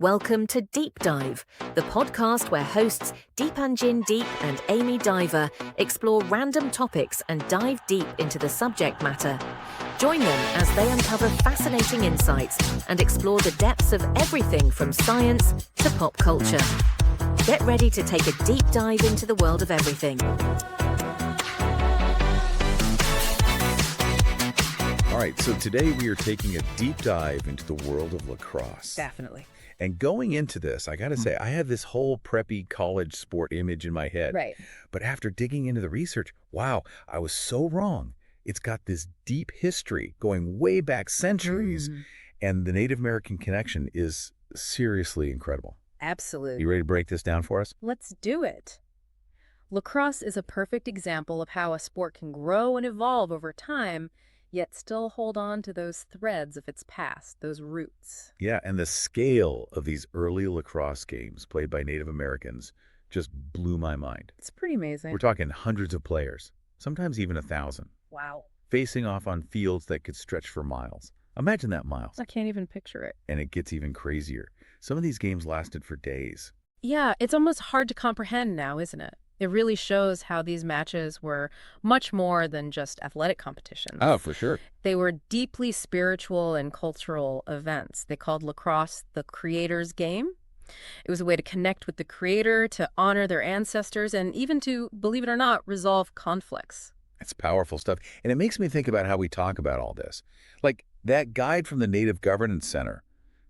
Welcome to Deep Dive, the podcast where hosts Deepanjan Deep and Amy Diver explore random topics and dive deep into the subject matter. Join them as they uncover fascinating insights and explore the depths of everything from science to pop culture. Get ready to take a deep dive into the world of everything. All right, so today we are taking a deep dive into the world of lacrosse. Definitely. And going into this, I got to say, I had this whole preppy college sport image in my head. Right. But after digging into the research, wow, I was so wrong. It's got this deep history going way back centuries, and the Native American connection is seriously incredible. Absolutely. You ready to break this down for us? Let's do it. Lacrosse is a perfect example of how a sport can grow and evolve over time, yet still hold on to those threads of its past, those roots. Yeah, and the scale of these early lacrosse games played by Native Americans just blew my mind. It's pretty amazing. We're talking hundreds of players, sometimes even 1,000, Wow. facing off on fields that could stretch for miles. Imagine that, miles. I can't even picture it. And it gets even crazier. Some of these games lasted for days. Yeah, it's almost hard to comprehend now, isn't it? It really shows how these matches were much more than just athletic competitions. Oh, for sure. They were deeply spiritual and cultural events. They called lacrosse the creator's game. It was a way to connect with the creator, to honor their ancestors, and even to, believe it or not, resolve conflicts. It's powerful stuff. And it makes me think about how we talk about all this. Like that guide from the Native Governance Center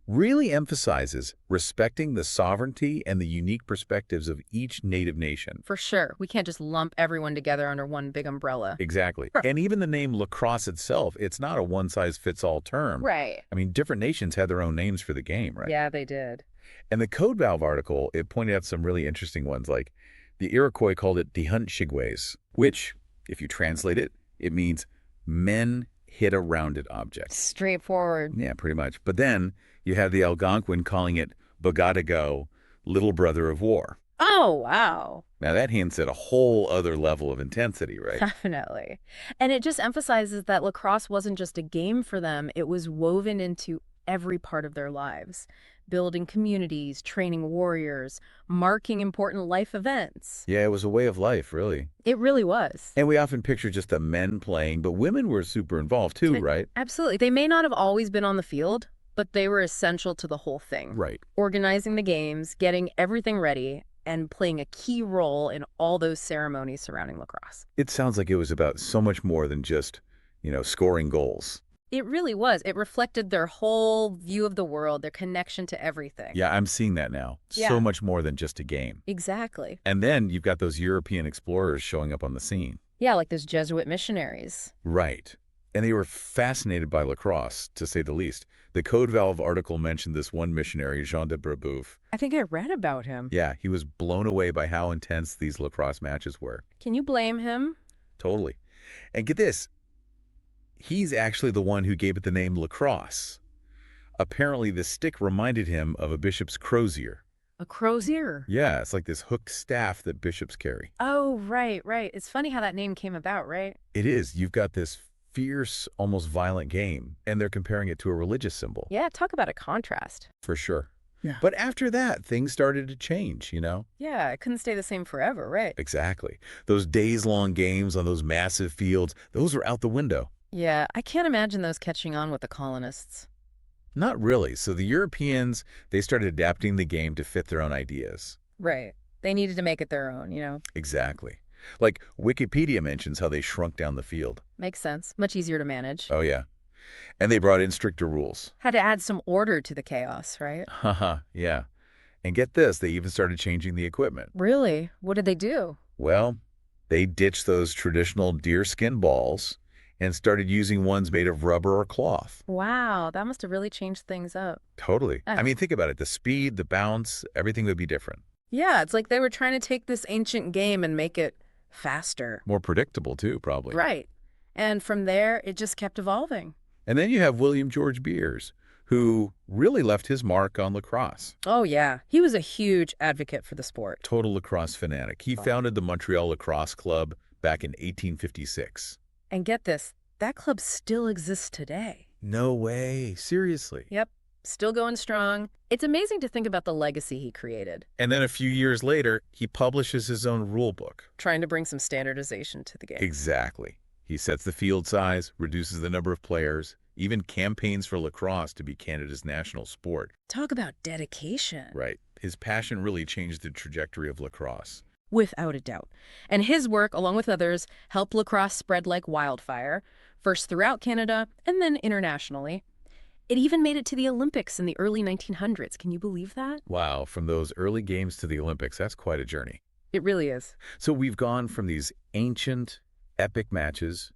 really emphasizes respecting the sovereignty and the unique perspectives of each Native nation. For sure. We can't just lump everyone together under one big umbrella. Exactly. And even the name lacrosse itself, it's not a one-size-fits-all term. Right. I mean, different nations had their own names for the game, right? Yeah, they did. And the Codevalve article, it pointed out some really interesting ones, like the Iroquois called it Dihunt Shigways, which, if you translate it, it means men hit a rounded object. Straightforward. Yeah, pretty much. But then you have the Algonquin calling it Bagadago, little brother of war. Oh, wow. Now that hints at a whole other level of intensity, right? Definitely. And it just emphasizes that lacrosse wasn't just a game for them. It was woven into every part of their lives, building communities, training warriors, marking important life events. Yeah, it was a way of life, really. It really was. And we often picture just the men playing, but women were super involved too, right? Absolutely. They may not have always been on the field, but they were essential to the whole thing. Right. Organizing the games, getting everything ready, and playing a key role in all those ceremonies surrounding lacrosse. It sounds like it was about so much more than just, scoring goals. It really was. It reflected their whole view of the world, their connection to everything. Yeah, I'm seeing that now. Yeah. So much more than just a game. Exactly. And then you've got those European explorers showing up on the scene. Yeah, like those Jesuit missionaries. Right. And they were fascinated by lacrosse, to say the least. The Codevalve article mentioned this one missionary, Jean de Brebeuf. I think I read about him. Yeah, he was blown away by how intense these lacrosse matches were. Can you blame him? Totally. And get this, he's actually the one who gave it the name lacrosse. Apparently, the stick reminded him of a bishop's crozier. A crozier? Yeah, it's like this hooked staff that bishops carry. Oh, right. It's funny how that name came about, right? It is. You've got this fierce, almost violent game, and they're comparing it to a religious symbol. Yeah, talk about a contrast. For sure. Yeah. But after that, things started to change, Yeah, it couldn't stay the same forever, right? Exactly. Those days-long games on those massive fields, those were out the window. Yeah, I can't imagine those catching on with the colonists. Not really. So the Europeans, they started adapting the game to fit their own ideas. Right. They needed to make it their own. Exactly. Like Wikipedia mentions how they shrunk down the field. Makes sense. Much easier to manage. Oh, yeah. And they brought in stricter rules. Had to add some order to the chaos, right? Haha, yeah. And get this, they even started changing the equipment. Really? What did they do? Well, they ditched those traditional deerskin balls and started using ones made of rubber or cloth. Wow, that must have really changed things up. Totally. Ah. I mean, think about it. The speed, the bounce, everything would be different. Yeah, it's like they were trying to take this ancient game and make it faster. More predictable, too, probably. Right. And from there, it just kept evolving. And then you have William George Beers, who really left his mark on lacrosse. Oh, yeah. He was a huge advocate for the sport. Total lacrosse fanatic. He founded the Montreal Lacrosse Club back in 1856. And get this, that club still exists today. No way. Seriously. Yep. still going strong. It's amazing to think about the legacy he created, And then a few years later, he publishes his own rule book. trying to bring some standardization to the game. Exactly. He sets the field size, reduces the number of players, even campaigns for lacrosse to be Canada's national sport. Talk about dedication. Right. His passion really changed the trajectory of lacrosse. Without a doubt. And his work, along with others, helped lacrosse spread like wildfire, first throughout Canada and then internationally. It even made it to the Olympics in the early 1900s. Can you believe that? Wow, from those early games to the Olympics, that's quite a journey. It really is. So we've gone from these ancient, epic matches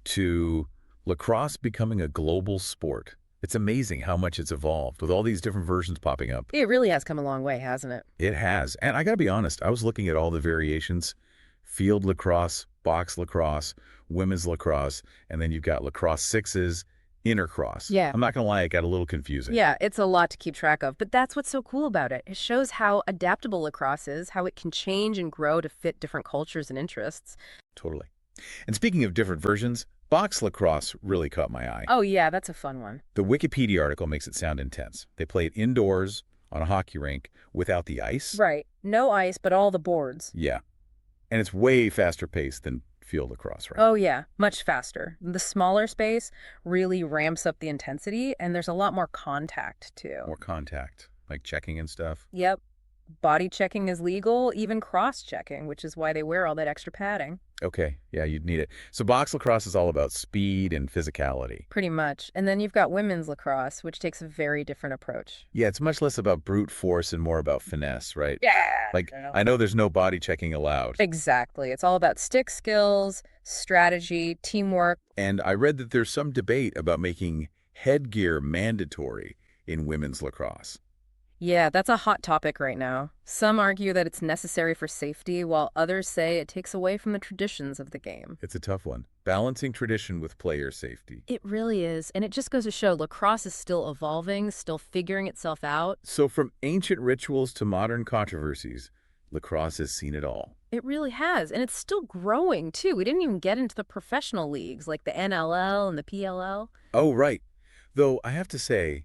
to lacrosse becoming a global sport. It's amazing how much it's evolved with all these different versions popping up. It really has come a long way, hasn't it? It has. And I got to be honest, I was looking at all the variations: field lacrosse, box lacrosse, women's lacrosse, and then you've got lacrosse sixes, intercross. Yeah. I'm not going to lie, it got a little confusing. Yeah, it's a lot to keep track of, but that's what's so cool about it. It shows how adaptable lacrosse is, how it can change and grow to fit different cultures and interests. Totally. And speaking of different versions, box lacrosse really caught my eye. Oh yeah, that's a fun one. The Wikipedia article makes it sound intense. They play it indoors on a hockey rink without the ice. Right. No ice, but all the boards. Yeah. And it's way faster paced than field lacrosse, right? Oh yeah, much faster. The smaller space really ramps up the intensity, and there's a lot more contact too. More contact, like checking and stuff. Yep. Body checking is legal, even cross-checking, which is why they wear all that extra padding. Okay, yeah, you'd need it. So box lacrosse is all about speed and physicality. Pretty much. And then you've got women's lacrosse, which takes a very different approach. Yeah, it's much less about brute force and more about finesse, right? Yeah. Like, I know there's no body checking allowed. Exactly. It's all about stick skills, strategy, teamwork. And I read that there's some debate about making headgear mandatory in women's lacrosse. Yeah, that's a hot topic right now. Some argue that it's necessary for safety, while others say it takes away from the traditions of the game. It's a tough one. Balancing tradition with player safety. It really is, and it just goes to show lacrosse is still evolving, still figuring itself out. So from ancient rituals to modern controversies, lacrosse has seen it all. It really has, and it's still growing, too. We didn't even get into the professional leagues like the NLL and the PLL. Oh, right. Though I have to say,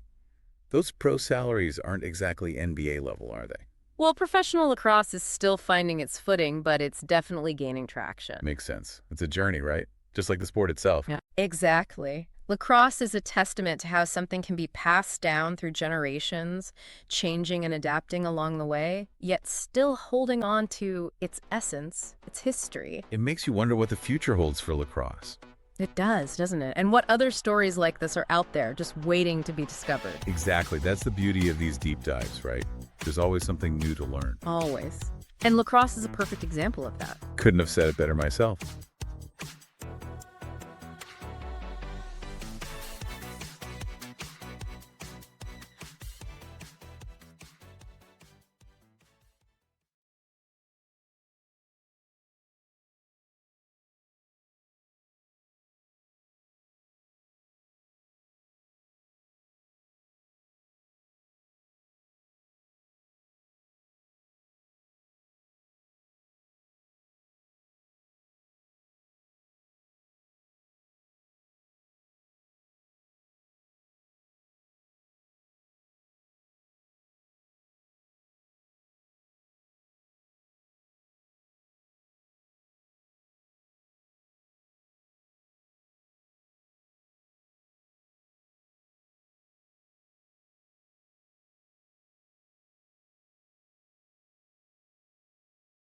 those pro salaries aren't exactly NBA level, are they? Well, professional lacrosse is still finding its footing, but it's definitely gaining traction. Makes sense. It's a journey, right? Just like the sport itself. Yeah, exactly. Lacrosse is a testament to how something can be passed down through generations, changing and adapting along the way, yet still holding on to its essence, its history. It makes you wonder what the future holds for lacrosse. It does, doesn't it? And what other stories like this are out there, just waiting to be discovered? Exactly. That's the beauty of these deep dives, right? There's always something new to learn. Always. And lacrosse is a perfect example of that. Couldn't have said it better myself.